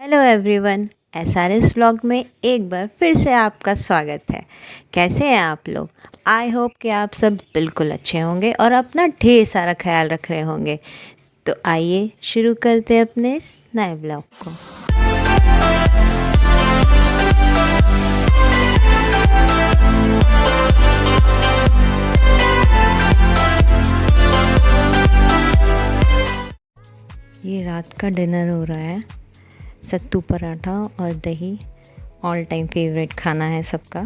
Hello everyone, SRS vlog में एक बार फिर से आपका स्वागत है। कैसे हैं आप लोग? आई होप कि आप सब बिल्कुल अच्छे होंगे और अपना ढेर सारा ख्याल रख रहे होंगे। तो आइए शुरू करते हैं अपने इस नए व्लॉग को। ये रात का डिनर हो रहा है। सत्तू पराठा और दही ऑल टाइम फेवरेट खाना है सबका,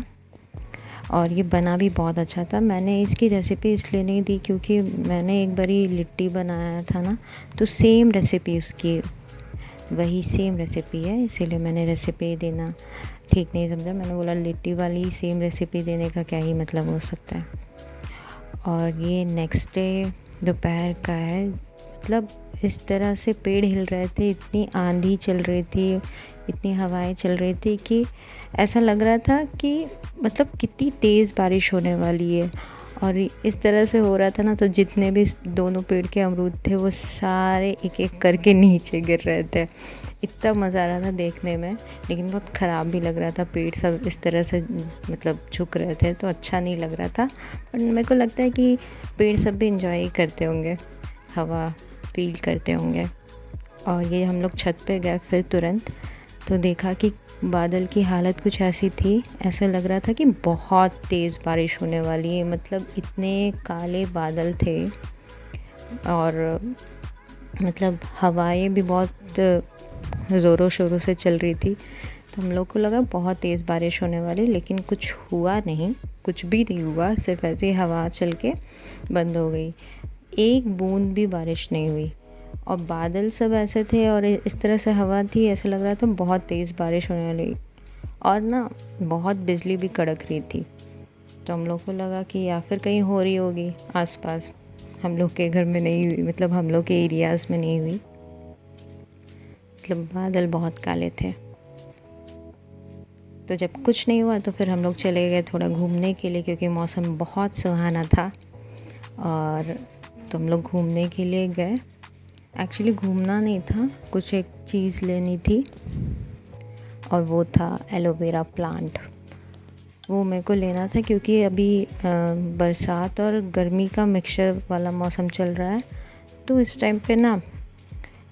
और ये बना भी बहुत अच्छा था। मैंने इसकी रेसिपी इसलिए नहीं दी क्योंकि मैंने एक बारी लिट्टी बनाया था ना, तो सेम रेसिपी उसकी वही सेम रेसिपी है, इसीलिए मैंने रेसिपी देना ठीक नहीं समझा। मैंने बोला लिट्टी वाली सेम रेसिपी देने का क्या ही मतलब हो सकता है। और ये नेक्स्ट डे दोपहर का है। मतलब इस तरह से पेड़ हिल रहे थे, इतनी आंधी चल रही थी, इतनी हवाएं चल रही थी कि ऐसा लग रहा था कि मतलब कितनी तेज़ बारिश होने वाली है। और इस तरह से हो रहा था ना, तो जितने भी दोनों पेड़ के अमरूद थे वो सारे एक एक करके नीचे गिर रहे थे। इतना मज़ा आ रहा था देखने में, लेकिन बहुत ख़राब भी लग रहा था। पेड़ सब इस तरह से मतलब झुक रहे थे तो अच्छा नहीं लग रहा था। पर मेरे को लगता है कि पेड़ सब भी इंजॉय करते होंगे, हवा फील करते होंगे। और ये हम लोग छत पे गए फिर तुरंत, तो देखा कि बादल की हालत कुछ ऐसी थी, ऐसा लग रहा था कि बहुत तेज़ बारिश होने वाली है। मतलब इतने काले बादल थे और मतलब हवाएं भी बहुत ज़ोरों शोरों से चल रही थी। तो हम लोग को लगा बहुत तेज़ बारिश होने वाली, लेकिन कुछ हुआ नहीं, कुछ भी नहीं हुआ। सिर्फ ऐसे ही हवा चल के बंद हो गई, एक बूंद भी बारिश नहीं हुई। और बादल सब ऐसे थे और इस तरह से हवा थी, ऐसा लग रहा था बहुत तेज़ बारिश होने वाली। और ना बहुत बिजली भी कड़क रही थी। तो हम लोग को लगा कि या फिर कहीं हो रही होगी आसपास, हम लोग के घर में नहीं हुई, मतलब हम लोग के एरियाज़ में नहीं हुई। मतलब बादल बहुत काले थे। तो जब कुछ नहीं हुआ तो फिर हम लोग चले गए थोड़ा घूमने के लिए, क्योंकि मौसम बहुत सुहाना था। और तो हम लोग घूमने के लिए गए। एक्चुअली घूमना नहीं था, कुछ एक चीज़ लेनी थी, और वो था एलोवेरा प्लांट। वो मेरे को लेना था क्योंकि अभी बरसात और गर्मी का मिक्सचर वाला मौसम चल रहा है। तो इस टाइम पे ना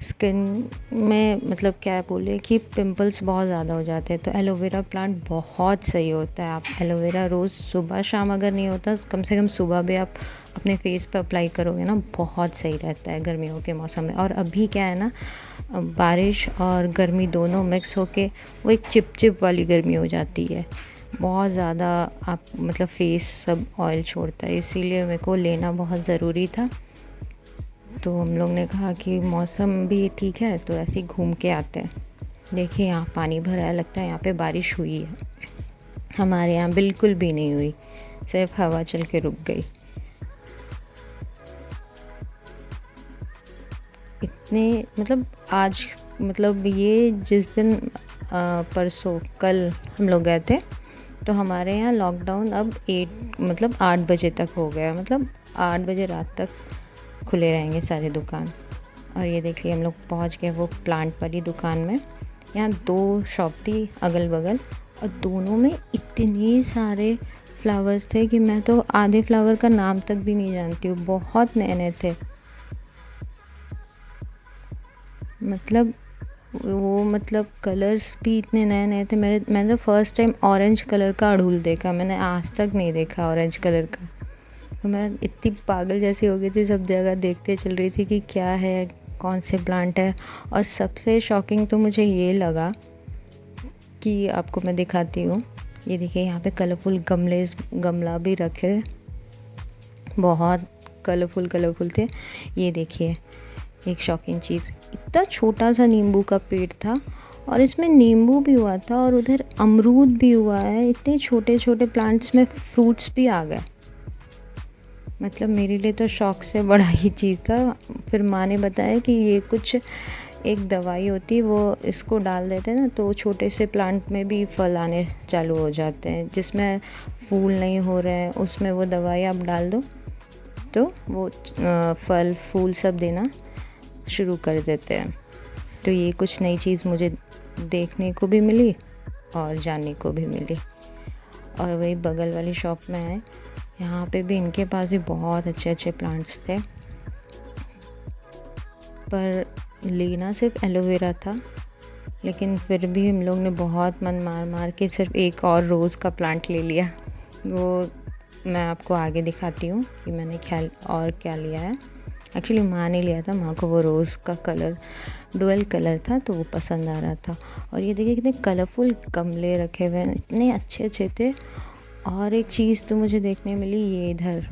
स्किन में मतलब क्या बोले कि पिंपल्स बहुत ज़्यादा हो जाते हैं। तो एलोवेरा प्लांट बहुत सही होता है। आप एलोवेरा रोज़ सुबह शाम अगर नहीं होता, कम से कम सुबह भी आप अपने फेस पे अप्लाई करोगे ना, बहुत सही रहता है गर्मियों के मौसम में। और अभी क्या है ना, बारिश और गर्मी दोनों मिक्स होके वो एक चिपचिप वाली गर्मी हो जाती है। बहुत ज़्यादा आप मतलब फेस सब ऑयल छोड़ता है, इसीलिए मेरे को लेना बहुत ज़रूरी था। तो हम लोग ने कहा कि मौसम भी ठीक है तो ऐसे ही घूम के आते हैं। देखिए यहाँ पानी भरा है, लगता है यहाँ पे बारिश हुई है। हमारे यहाँ बिल्कुल भी नहीं हुई, सिर्फ हवा चल के रुक गई। इतने मतलब आज मतलब ये जिस दिन परसों कल हम लोग गए थे, तो हमारे यहाँ लॉकडाउन अब 8 बजे तक हो गया। मतलब 8 बजे रात तक खुले रहेंगे सारे दुकान। और ये देखिए हम लोग पहुँच गए वो प्लांट वाली दुकान में। यहाँ 2 शॉप थी अगल बगल, और दोनों में इतने सारे फ्लावर्स थे कि मैं तो आधे फ्लावर का नाम तक भी नहीं जानती हूँ। बहुत नए नए थे, मतलब वो मतलब कलर्स भी इतने नए नए थे। मैंने तो फर्स्ट टाइम ऑरेंज कलर का अड़हुल देखा, मैंने आज तक नहीं देखा ऑरेंज कलर का। तो मैं इतनी पागल जैसी हो गई थी, सब जगह देखते चल रही थी कि क्या है, कौन से प्लांट है। और सबसे शॉकिंग तो मुझे ये लगा कि आपको मैं दिखाती हूँ। ये देखिए यहाँ पे कलरफुल गमला भी रखे, बहुत कलरफुल थे। ये देखिए एक शॉकिंग चीज़, इतना छोटा सा नींबू का पेड़ था और इसमें नींबू भी हुआ था और उधर अमरूद भी हुआ है। इतने छोटे छोटे प्लांट्स में फ्रूट्स भी आ गए। मतलब मेरे लिए तो शौक से बड़ा ही चीज़ था। फिर माँ ने बताया कि ये कुछ एक दवाई होती है, वो इसको डाल देते हैं ना तो छोटे से प्लांट में भी फल आने चालू हो जाते हैं। जिसमें फूल नहीं हो रहे हैं उसमें वो दवाई आप डाल दो तो वो फल फूल सब देना शुरू कर देते हैं। तो ये कुछ नई चीज़ मुझे देखने को भी मिली और जानने को भी मिली। और वही बगल वाली शॉप में आए, यहाँ पे भी इनके पास भी बहुत अच्छे अच्छे प्लांट्स थे, पर लेना सिर्फ एलोवेरा था। लेकिन फिर भी हम लोग ने बहुत मन मार मार के सिर्फ एक और रोज़ का प्लांट ले लिया। वो मैं आपको आगे दिखाती हूँ कि मैंने ख्याल और क्या लिया है। एक्चुअली माँ ने लिया था, माँ को वो रोज़ का कलर डुअल कलर था तो वो पसंद आ रहा था। और ये देखिए कितने कलरफुल गमले रखे हुए हैं, इतने अच्छे अच्छे थे। और एक चीज़ तो मुझे देखने मिली, ये इधर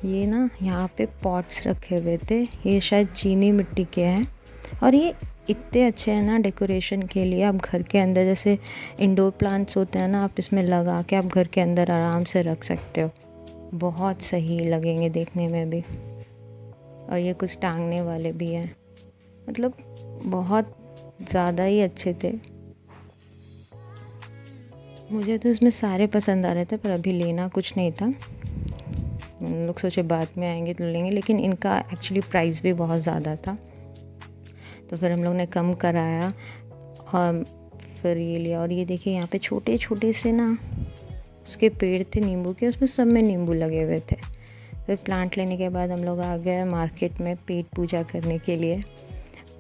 ये ना यहाँ पे पॉट्स रखे हुए थे, ये शायद चीनी मिट्टी के हैं। और ये इतने अच्छे हैं ना डेकोरेशन के लिए। आप घर के अंदर जैसे इंडोर प्लांट्स होते हैं ना, आप इसमें लगा के आप घर के अंदर आराम से रख सकते हो, बहुत सही लगेंगे देखने में भी। और ये कुछ टांगने वाले भी हैं, मतलब बहुत ज़्यादा ही अच्छे थे। मुझे तो इसमें सारे पसंद आ रहे थे, पर अभी लेना कुछ नहीं था। हम लोग सोचे बाद में आएंगे तो लेंगे, लेकिन इनका एक्चुअली प्राइस भी बहुत ज़्यादा था, तो फिर हम लोग ने कम कराया और फिर ये लिया। और ये देखिए यहाँ पे छोटे छोटे से ना उसके पेड़ थे नींबू के, उसमें सब में नींबू लगे हुए थे। फिर प्लांट लेने के बाद हम लोग आ गए मार्केट में पेट पूजा करने के लिए।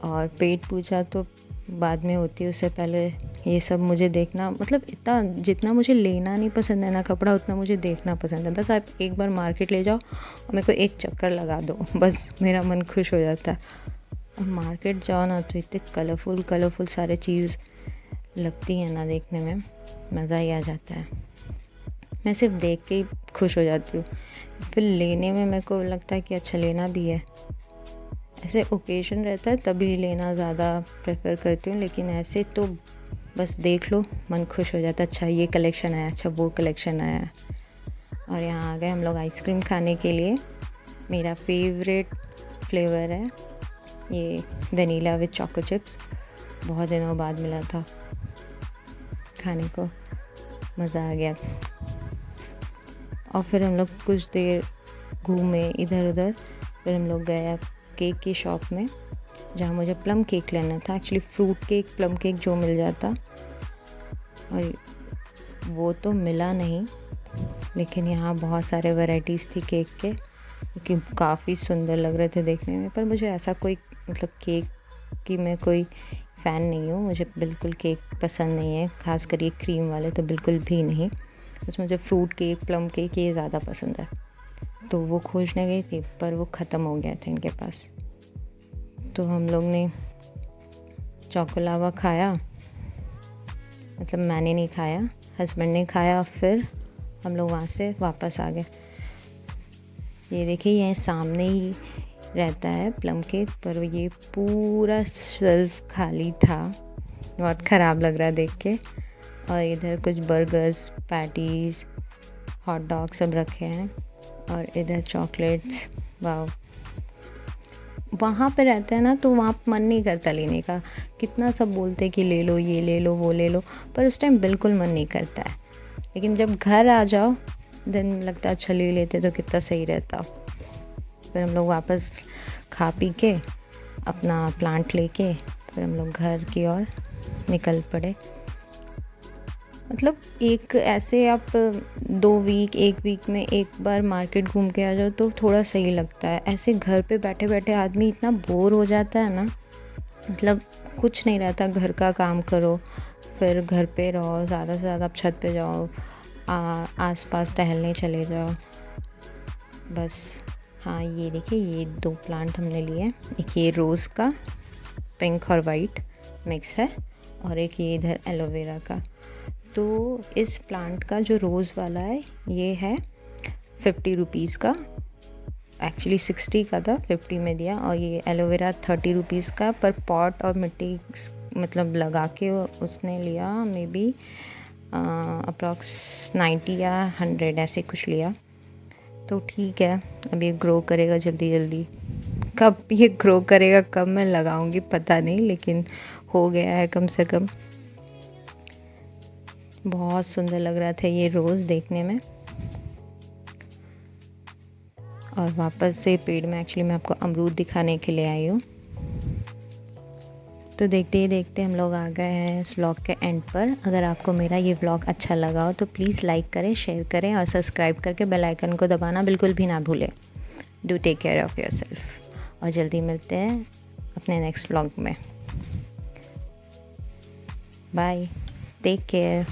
और पेट पूजा तो बाद में होती है, उससे पहले ये सब मुझे देखना, मतलब इतना जितना मुझे लेना नहीं पसंद है ना कपड़ा, उतना मुझे देखना पसंद है। बस आप एक बार मार्केट ले जाओ और मेरे को एक चक्कर लगा दो, बस मेरा मन खुश हो जाता है। और मार्केट जाओ ना तो इतने कलरफुल सारे चीज़ लगती है ना, देखने में मज़ा ही आ जाता है। मैं सिर्फ देख के ही खुश हो जाती हूँ, फिर लेने में मेरे को लगता है कि अच्छा लेना भी है। ऐसे ओकेजन रहता है तभी लेना ज़्यादा प्रेफर करती हूँ, लेकिन ऐसे तो बस देख लो मन खुश हो जाता है, अच्छा ये कलेक्शन आया, अच्छा वो कलेक्शन आया। और यहाँ आ गए हम लोग आइसक्रीम खाने के लिए। मेरा फेवरेट फ्लेवर है ये वनीला विद चोको चिप्स, बहुत दिनों बाद मिला था खाने को, मज़ा आ गया। और फिर हम लोग कुछ देर घूमे इधर उधर, फिर हम लोग गए केक की शॉप में जहाँ मुझे प्लम केक लेना था। Actually fruit cake plum cake जो मिल जाता, और वो तो मिला नहीं, लेकिन यहाँ बहुत सारे वैरायटीज़ थी केक के, क्योंकि काफ़ी सुंदर लग रहे थे देखने में। पर मुझे ऐसा कोई मतलब केक की मैं कोई फ़ैन नहीं हूँ, मुझे बिल्कुल केक पसंद नहीं है, ख़ासकर ये क्रीम वाले तो बिल्कुल भी नहीं। बस मुझे फ्रूट केक प्लम केक ये ज़्यादा पसंद है। तो वो खोजने गई थी, पर वो ख़त्म हो गया था इनके पास। तो हम लोग ने चोकोलावा खाया, मतलब मैंने नहीं खाया, हस्बैंड ने खाया। फिर हम लोग वहाँ से वापस आ गए। ये देखिए ये सामने ही रहता है प्लम केक, पर ये पूरा शेल्फ खाली था, बहुत ख़राब लग रहा है देख के। और इधर कुछ बर्गर्स, पैटीज़, हॉट डॉग सब रखे हैं, और इधर चॉकलेट्स। वाह, वहाँ पे रहता है ना तो वहाँ मन नहीं करता लेने का, कितना सब बोलते कि ले लो ये ले लो वो ले लो, पर उस टाइम बिल्कुल मन नहीं करता है। लेकिन जब घर आ जाओ दिन लगता है अच्छा ले लेते तो कितना सही रहता। फिर हम लोग वापस खा पी के अपना प्लांट लेके फिर हम लोग घर की ओर निकल पड़े। मतलब एक ऐसे आप 1 वीक में एक बार मार्केट घूम के आ जाओ तो थोड़ा सही लगता है। ऐसे घर पे बैठे बैठे आदमी इतना बोर हो जाता है ना, मतलब कुछ नहीं रहता, घर का काम करो फिर घर पे रहो, ज़्यादा से ज़्यादा आप छत पे जाओ, आसपास टहलने चले जाओ बस। हाँ ये देखिए ये 2 प्लांट हमने लिए, एक ये रोज़ का पिंक और वाइट मिक्स है, और एक ये इधर एलोवेरा का। तो इस प्लांट का जो रोज़ वाला है ये है 50 रुपीज़ का, एक्चुअली 60 का था, 50 में दिया। और ये एलोवेरा 30 रुपीज़ का, पर पॉट और मिट्टी मतलब लगा के उसने लिया मे बी अप्रॉक्स 90 या 100 ऐसे कुछ लिया। तो ठीक है, अब ये ग्रो करेगा जल्दी जल्दी, कब ये ग्रो करेगा कब मैं लगाऊंगी पता नहीं, लेकिन हो गया है कम से कम। बहुत सुंदर लग रहा था ये रोज़ देखने में। और वापस से पेड़ में एक्चुअली मैं आपको अमरूद दिखाने के लिए आई हूँ। तो देखते ही देखते हम लोग आ गए हैं इस व्लॉग के एंड पर। अगर आपको मेरा ये व्लॉग अच्छा लगा हो तो प्लीज़ लाइक करें, शेयर करें और सब्सक्राइब करके बेल आइकन को दबाना बिल्कुल भी ना भूलें। Do take care of yourself और जल्दी मिलते हैं अपने नेक्स्ट व्लॉग में। Bye, take care.